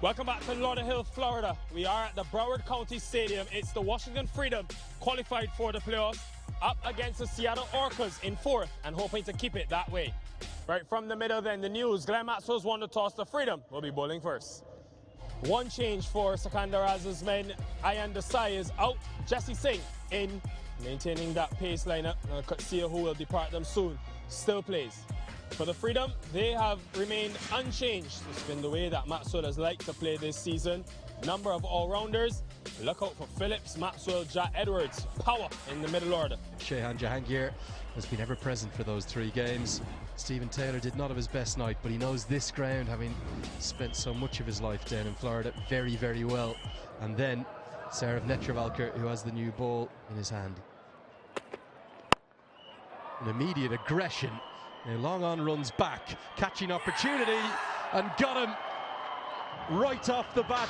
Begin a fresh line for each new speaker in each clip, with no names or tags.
Welcome back to Lauderhill, Florida. We are at the Broward County Stadium. It's the Washington Freedom, qualified for the playoffs, up against the Seattle Orcas in fourth and hoping to keep it that way. Right from the middle then, the news. Glenn Maxwell's won the toss. The Freedom will be bowling first. One change for Sikandar Azza's men. Ayan Desai is out. Jesse Singh in, maintaining that pace lineup. See who will depart them soon. Still plays. For the Freedom, they have remained unchanged. It's been the way that Maxwell has liked to play this season. Number of all-rounders. Look out for Phillips, Maxwell, Jack Edwards. Power in the middle order.
Shehan Jahangir has been ever present for those 3 games. Stephen Taylor did not have his best night, but he knows this ground, having spent so much of his life down in Florida, very, very well. And then Sarav Netravalkar, who has the new ball in his hand. An immediate aggression. Now long on runs back, catching opportunity, and got him right off the bat.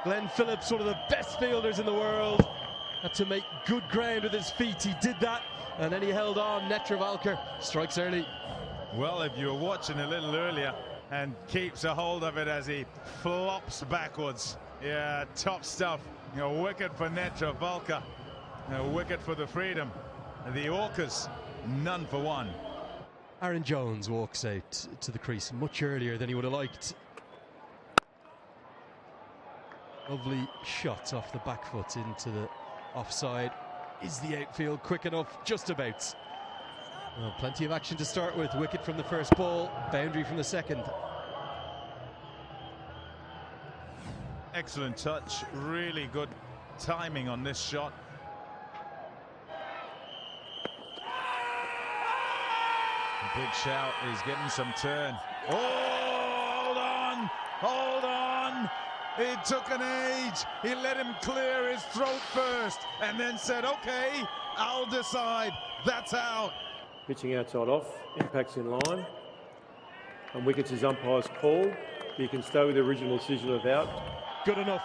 Glenn Phillips, one of the best fielders in the world, had to make good ground with his feet. He did that, and then he held on. Netravalkar strikes early.
Well, if you were watching a little earlier, and keeps a hold of it as he flops backwards. Yeah, top stuff. You know, wicket for Netravalkar, wicket for the Freedom. The Orcas, none for one.
Aaron Jones walks out to the crease much earlier than he would have liked. Lovely shot off the back foot into the offside. Is the outfield quick enough? Just about. Well, plenty of action to start with. Wicket from the first ball, boundary from the second.
Excellent touch, really good timing on this shot. Big shout, he's getting some turn. Oh, hold on, hold on. It took an age. He let him clear his throat first and then said, okay, I'll decide. That's out.
Pitching outside off, impacts in line. And wickets is umpire's call. You can stay with the original decision of out.
Good enough.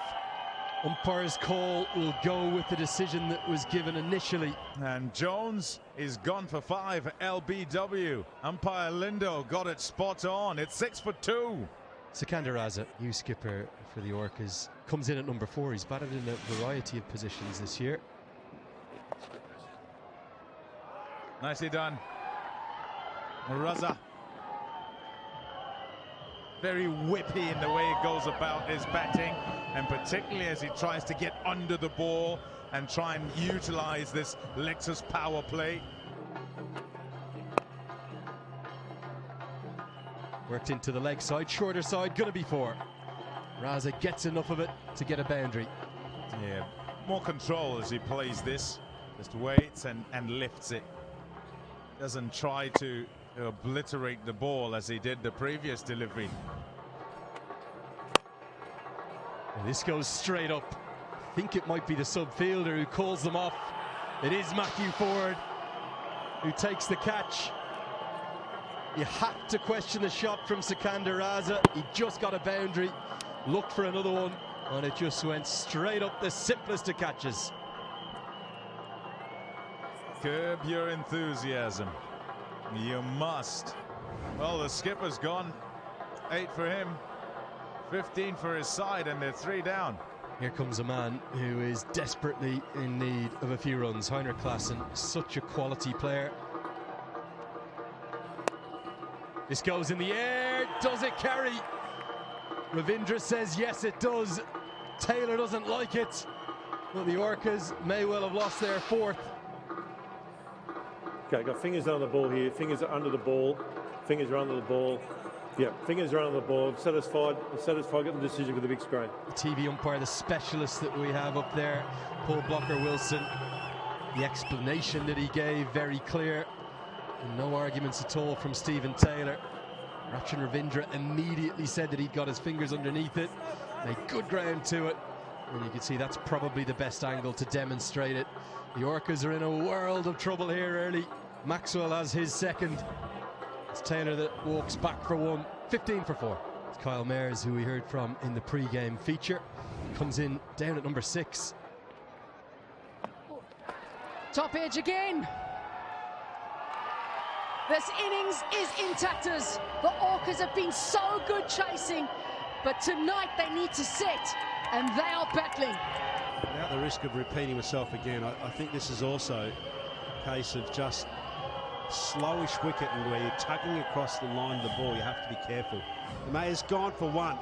Umpire's call will go with the decision that was given initially.
And Jones is gone for 5, LBW. Umpire Lindo got it spot on. It's 6 for 2.
Sikandar Azza, new skipper for the Orcas, comes in at number 4. He's batted in a variety of positions this year.
Nicely done. Raza. Very whippy in the way he goes about his batting, and particularly as he tries to get under the ball and try and utilize this Lexus power play.
Worked into the leg side, shorter side, gonna be 4. Raza gets enough of it to get a boundary.
Yeah, more control as he plays this. Just waits and lifts it. Doesn't try to obliterate the ball as he did the previous delivery.
And this goes straight up. I think it might be the subfielder who calls them off. It is Matthew Ford who takes the catch. You have to question the shot from Sikandar Azza. He just got a boundary, looked for another one, and it just went straight up, the simplest of catches.
Curb your enthusiasm. You must. Well, the skipper's gone. 8 for him, 15 for his side, and they're 3 down.
Here comes a man who is desperately in need of a few runs. Heinrich Klaassen, such a quality player. This goes in the air. Does it carry? Ravindra says yes, it does. Taylor doesn't like it. Well, the Orcas may well have lost their 4th.
Okay, got fingers on the ball here. Fingers are under the ball. Fingers are under the ball. Yeah, fingers are under the ball. Satisfied. Satisfied. Got the decision for the big screen.
The TV umpire, the specialist that we have up there, Paul Blocker-Wilson. The explanation that he gave, very clear. And no arguments at all from Stephen Taylor. Rachin Ravindra immediately said that he'd got his fingers underneath it. Made good ground to it. And you can see that's probably the best angle to demonstrate it. The Orcas are in a world of trouble here early. Maxwell has his 2nd. It's Taylor that walks back for 1. 15 for 4. It's Kyle Mayers, who we heard from in the pre-game feature. Comes in down at number 6.
Top edge again. This innings is intact as the Orcas have been so good chasing. but tonight they need to set, and they are battling.
Without the risk of repeating myself again, I think this is also a case of just slowish wicket, and where you're tugging across the line of the ball, you have to be careful. The Mayor's gone for one,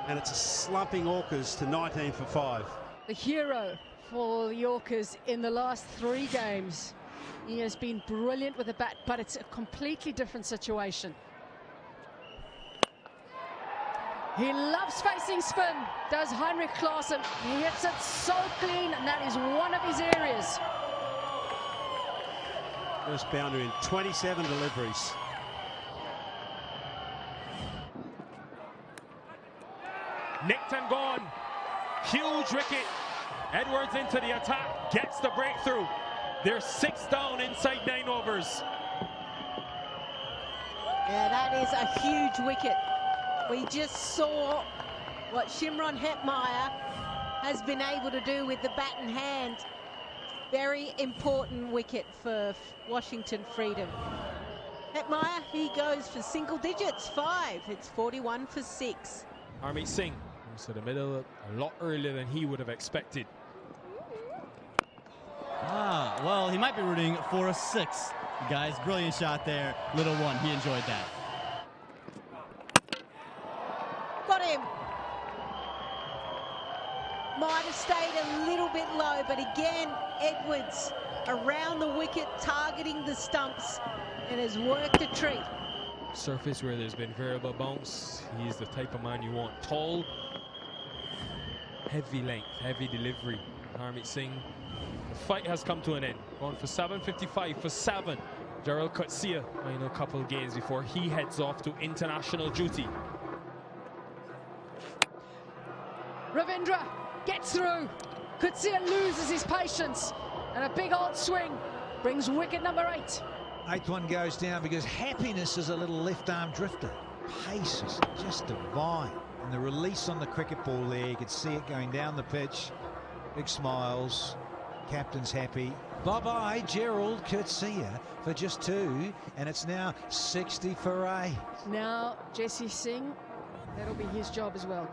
and it's a slumping Orcas to 19 for 5.
The hero for the Orcas in the last 3 games. He has been brilliant with the bat, but it's a completely different situation. He loves facing spin, does Heinrich Klaassen. He hits it so clean, and that is one of his areas.
First boundary in 27 deliveries.
Nicked and gone. Huge wicket. Edwards into the attack, gets the breakthrough. They're 6 down inside 9 overs.
Yeah, that is a huge wicket. We just saw what Shimron Hetmeyer has been able to do with the bat in hand. Very important wicket for Washington Freedom. Hetmeyer, he goes for single digits, 5. It's 41 for 6.
Harmeet Singh to the middle a lot earlier than he would have expected.
Well, he might be rooting for a 6. Guys, brilliant shot there. Little one, he enjoyed that.
Got him. Might have stayed a little bit low, but again, Edwards around the wicket, targeting the stumps, and has worked a treat.
Surface where there's been variable bounce. He's the type of man you want. Tall, heavy length, heavy delivery. Harmeet Singh. The fight has come to an end. Going for 755 for 7. Gerald Coetzee, final couple games before he heads off to international duty.
Ravindra gets through. Coetzee loses his patience, and a big old swing brings wicket number 8.
8th one goes down because Happiness is a little left arm drifter. Pace is just divine, and the release on the cricket ball there, you could see it going down the pitch. Big smiles, captain's happy. Bye-bye Gerald Coetzee for just 2, and it's now 60 for 8.
Now Jesse Singh, that'll be his job as well.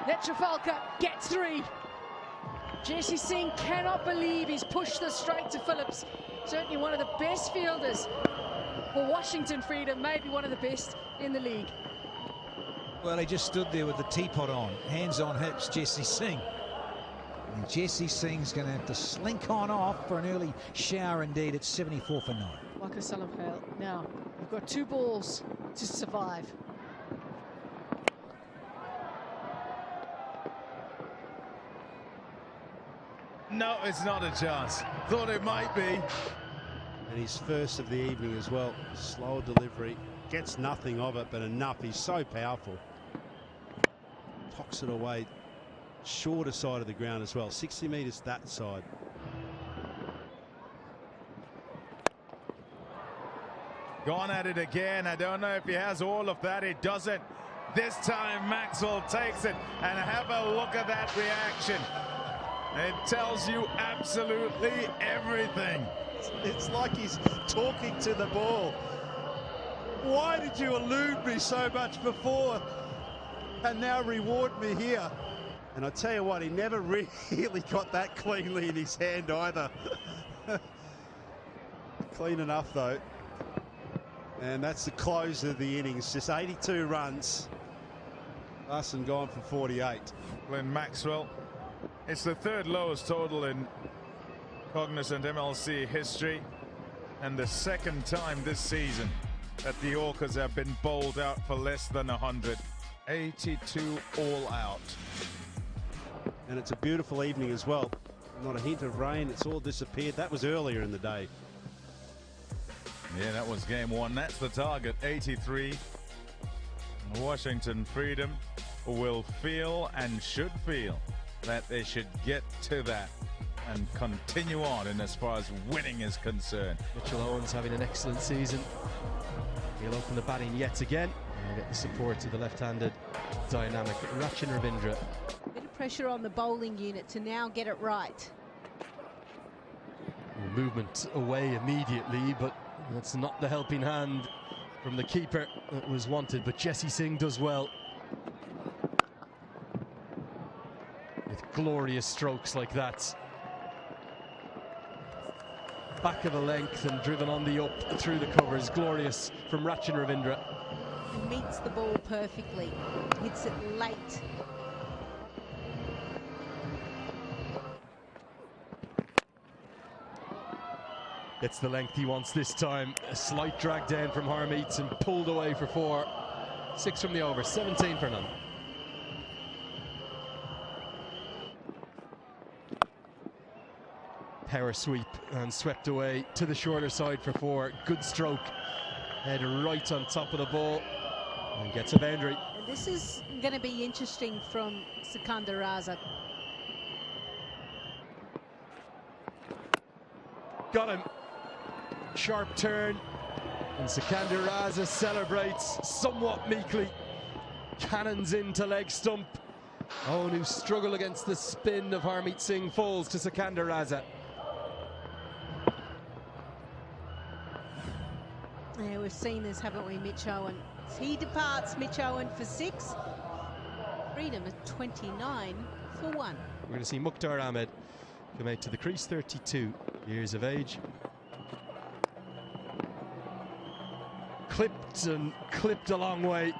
Netrafalka gets 3. Jesse Singh cannot believe he's pushed this straight to Phillips. Certainly one of the best fielders for Washington Freedom, maybe one of the best in the league.
Well, he just stood there with the teapot on, hands on hips, Jesse Singh. And Jesse Singh's going to have to slink on off for an early shower indeed. It's 74 for 9.
Waka Salamkhail. Now, you've got 2 balls to survive.
No, it's not a chance. Thought it might be.
And his first of the evening as well. Slow delivery. Gets nothing of it, but enough. He's so powerful. Tocks it away. Shorter side of the ground as well. 60 metres that side.
Gone at it again. I don't know if he has all of that. He doesn't. This time Maxwell takes it, and have a look at that reaction. It tells you absolutely everything.
It's like he's talking to the ball. Why did you elude me so much before and now reward me here? And I tell you what, he never really got that cleanly in his hand either. Clean enough though. And that's the close of the innings. Just 82 runs. Larson gone for 48.
Glenn Maxwell. It's the 3rd lowest total in Congnizant MLC history, and the 2nd time this season that the Orcas have been bowled out for less than 100. 82 all out.
And it's a beautiful evening as well. Not a hint of rain. It's all disappeared. That was earlier in the day.
Yeah, that was game 1. That's the target, 83. Washington Freedom will feel and should feel that they should get to that and continue on in as far as winning is concerned.
Mitchell Owens having an excellent season. He'll open the batting yet again and get the support of the left-handed dynamic Rachin Ravindra.
Bit of pressure on the bowling unit to now get it right.
movement away immediately, but that's not the helping hand from the keeper that was wanted. But Jesse Singh does well with glorious strokes like that. Back of the length and driven on the up through the covers. Glorious from Rachin Ravindra.
He meets the ball perfectly, hits it late.
It's the length he wants this time. A slight drag down from Harmeet and pulled away for 4. 6 from the over, 17 for none. Power sweep and swept away to the shorter side for 4. Good stroke. Head right on top of the ball and gets a boundary.
And this is going to be interesting from Sikandar Raza.
Got him. Sharp turn, and Sikandar Raza celebrates somewhat meekly. Cannons into leg stump. Oh, new struggle against the spin of Harmeet Singh falls to Sikandar Raza.
Yeah, we've seen this, haven't we, Mitch Owen? As he departs, Mitch Owen for 6. Freedom at 29 for 1.
We're going to see Mukhtar Ahmed come out to the crease, 32 years of age. Clipped and clipped a long way.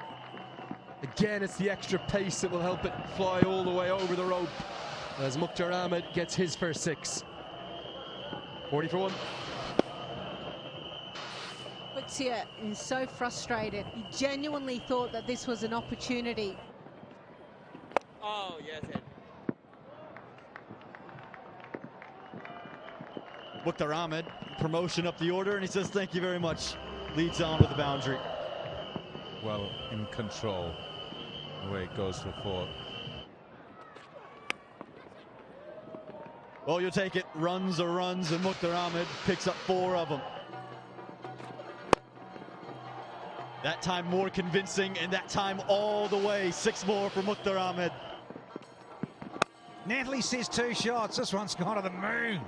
Again, it's the extra pace that will help it fly all the way over the rope as Mukhtar Ahmed gets his first 6. 40 for 1.
Butsia is so frustrated. He genuinely thought that this was an opportunity.
Oh, yes, Ed.
Mukhtar Ahmed, promotion up the order, and he says thank you very much. Leads on with the boundary.
Well in control. Away it goes for 4.
Well, you'll take it. Runs are runs, and Mukhtar Ahmed picks up 4 of them. That time more convincing, and that time all the way. 6 more for Mukhtar Ahmed.
Natalie says 2 shots. This one's gone to the moon.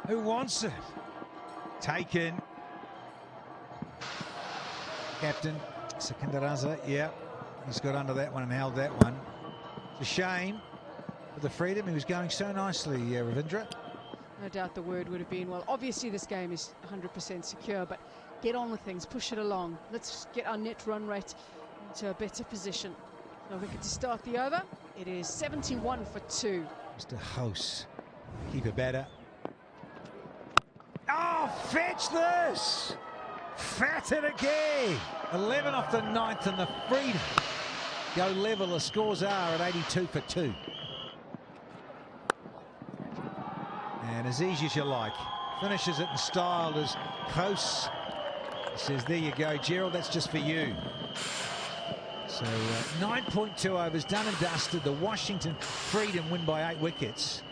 Who wants it? Taken. Captain Sikandar Raza, yeah, he's got under that one and held that one. It's a shame for the freedom. He was going so nicely, Ravindra.
No doubt the word would have been, well, obviously this game is 100% secure, but get on with things, push it along. Let's get our net run rate into a better position. No wicket to start the over. It is 71 for 2.
Mr. House, keeper batter. Oh, fetch this! Fat it again! 11 off the 9th, and the freedom go level. The scores are at 82 for 2. And as easy as you like. Finishes it in style as House says, there you go, Gerald, that's just for you. So 9.2 overs done and dusted. The Washington Freedom win by 8 wickets.